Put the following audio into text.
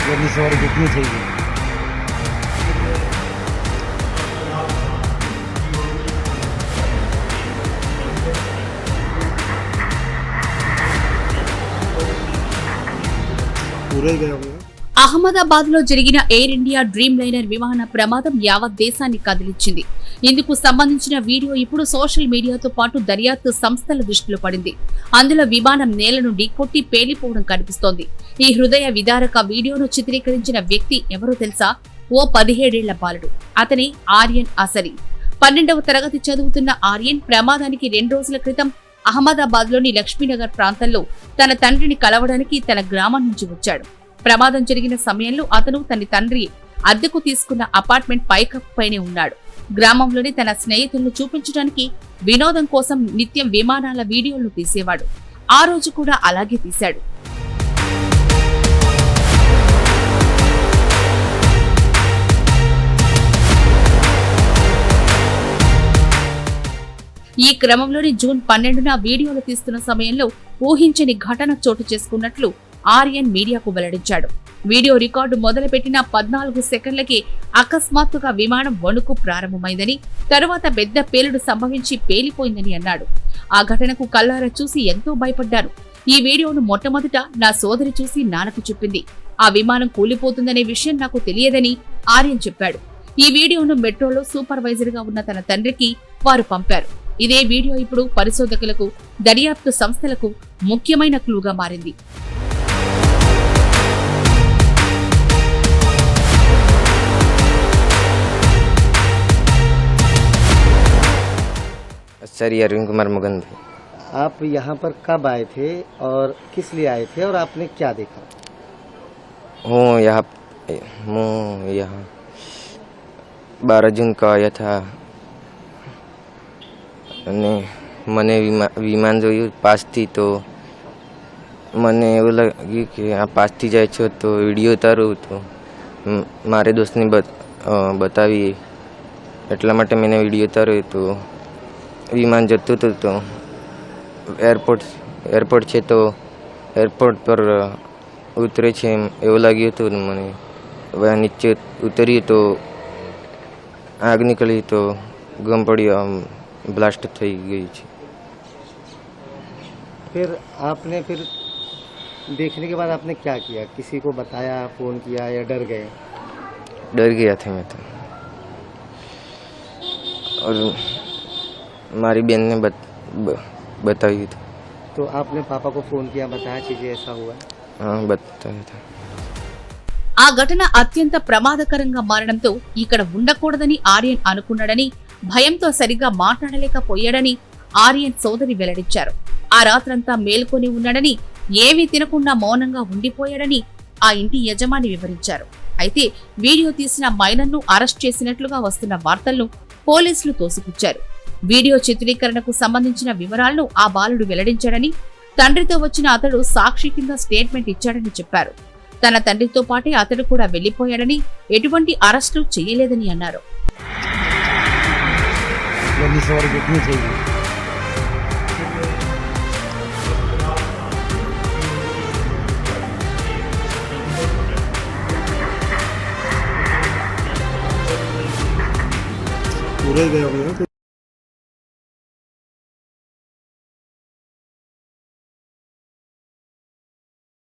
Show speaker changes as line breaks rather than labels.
जल्दी से और कितनी चाहिए? पूरा ही गया होगा।
అహ్మదాబాద్ లో జరిగిన ఎయిర్ ఇండియా డ్రీమ్ లైనర్ విమాన ప్రమాదం యావత్ దేశాన్ని కదిలించింది. ఇందుకు సంబంధించిన వీడియో ఇప్పుడు సోషల్ మీడియాతో పాటు దర్యాప్తు సంస్థల దృష్టిలో పడింది. అందులో విమానం నేల నుండి కొట్టి పేలిపోవడం కనిపిస్తోంది. ఈ హృదయ విదారక వీడియోను చిత్రీకరించిన వ్యక్తి ఎవరో తెలుసా? ఓ 17 ఏళ్ల బాలుడు. అతని ఆర్యన్ అసరి. 12వ తరగతి చదువుతున్న ఆర్యన్ ప్రమాదానికి 2 రోజుల క్రితం అహ్మదాబాద్ లోని లక్ష్మీనగర్ ప్రాంతంలో తన తండ్రిని కలవడానికి తన గ్రామం నుంచి వచ్చాడు. ప్రమాదం జరిగిన సమయంలో అతను తన తండ్రి అద్దెకు తీసుకున్న అపార్ట్మెంట్ పైకప్పుపైనే ఉన్నాడు. గ్రామంలోని తన స్నేహితులను చూపించడానికి వినోదం కోసం నిత్యం విమానాల వీడియోలను తీసేవాడు. ఆ రోజు కూడా అలాగే తీశాడు. ఈ క్రమంలోని జూన్ 12న వీడియోలు తీస్తున్న సమయంలో ఊహించని ఘటన చోటు చేసుకున్నట్లు ఆర్యన్ మీడియాకు వెల్లడించాడు. వీడియో రికార్డు మొదలుపెట్టిన 14 సెకండ్లకే అకస్మాత్తుగా విమానం వణుకు ప్రారంభమైందని, తరువాత పెద్ద పేలుడు సంభవించి పేలిపోయిందని అన్నాడు. ఆ ఘటనకు కల్లారా చూసి ఎంతో భయపడ్డాను. ఈ వీడియోను మొట్టమొదట నా సోదరి చూసి నాన్నకు చెప్పింది. ఆ విమానం కూలిపోతుందనే విషయం నాకు తెలియదని ఆర్యన్ చెప్పాడు. ఈ వీడియోను మెట్రోలో సూపర్వైజర్ గా ఉన్న తన తండ్రికి వారు పంపారు. ఇదే వీడియో ఇప్పుడు పరిశోధకులకు, దర్యాప్తు సంస్థలకు ముఖ్యమైన క్లూగా మారింది.
सर अरविंद कुमार मुगंद।
आप यहाँ पर कब आए थे और किस लिए आए थे और आपने क्या देखा?
हूँ यहाँ 12 जून का आया था અને મને વિમાન જોયું પાસથી તો મને એવું લાગ્યું કે આ પાસથી જાય છે તો વિડીયો ઉતારું તો મારે દોસ્તને બતાવી એટલા માટે મેં વિડીયો ઉતાર્યો તો વિમાન જતું હતું તો એરપોર્ટ છે તો એરપોર્ટ પર ઉતરે છે એવું લાગ્યું હતું મને. હવે નીચે ઉતર્યું તો આગ નીકળી તો ગમ પડ્યો, ब्लास्ट થઈ ગઈ છે.
फिर आपने देखने के बाद आपने क्या किया? किसी को बताया, फोन किया या डर गए?
डर गया था मैं तो, और हमारी बहन ने बताई थी.
तो आपने पापा को फोन किया, बताया चीजें ऐसा हुआ?
हाँ बताया था.
ఆ ఘటన అత్యంత ప్రమాదకరంగా మారడంతో ఇక్కడ ఉండకూడదని ఆర్యన్ అనుకున్నాడని, భయంతో సరిగ్గా మాట్లాడలేకపోయాడని ఆర్యన్ సోదరి వెల్లడించారు. ఆ రాత్రంతా మేల్కొని ఉన్నాడని, ఏమీ తినకుండా మౌనంగా ఉండిపోయాడని ఆ ఇంటి యజమాని వివరించారు. అయితే వీడియో తీసిన మైనర్ను అరెస్ట్ చేసినట్లుగా వస్తున్న వార్తలను పోలీసులు తోసిపుచ్చారు. వీడియో చిత్రీకరణకు సంబంధించిన వివరాలను ఆ బాలుడు వెల్లడించాడని, తండ్రితో వచ్చిన అతడు సాక్షి కింద స్టేట్మెంట్ ఇచ్చాడని చెప్పారు. తన తండ్రితో పాటే అతడు కూడా వెళ్లిపోయాడని, ఎటువంటి అరెస్టు చేయలేదని అన్నారు.
पूरे गए होंगे।